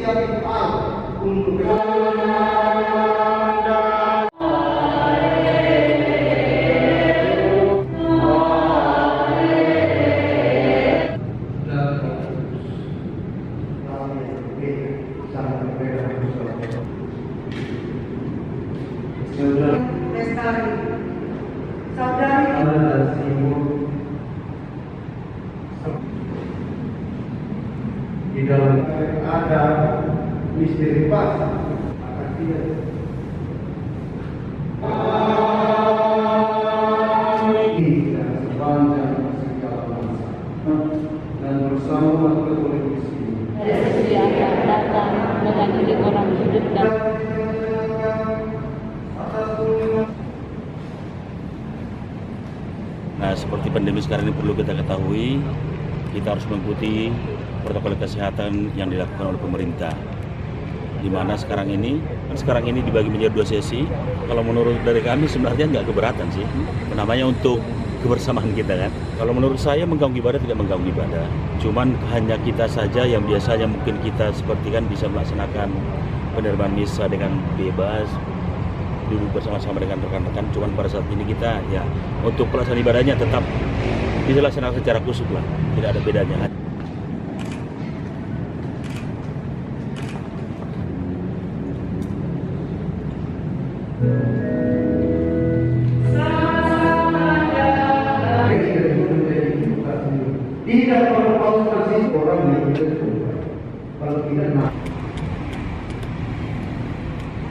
setiap hal untuk Lestari, saudari di dalam ada misteri pas akan dia dan sepanjang segala masa dan bersama Katolik Dia datang dengan ide orang hidup dan Nah, seperti pandemi sekarang ini perlu kita ketahui, kita harus mengikuti protokol kesehatan yang dilakukan oleh pemerintah. Di mana sekarang ini dibagi menjadi 2 sesi. Kalau menurut dari kami sebenarnya nggak keberatan sih. Namanya untuk kebersamaan kita kan. Kalau menurut saya mengganggu ibadah tidak mengganggu ibadah. Cuman hanya kita saja yang biasanya mungkin kita seperti kan bisa melaksanakan penerimaan misa dengan bebas, duduk bersama-sama dengan rekan-rekan. Cuman pada saat ini kita ya untuk pelaksanaan ibadahnya tetap dilaksanakan secara khusyuk lah, tidak ada bedanya.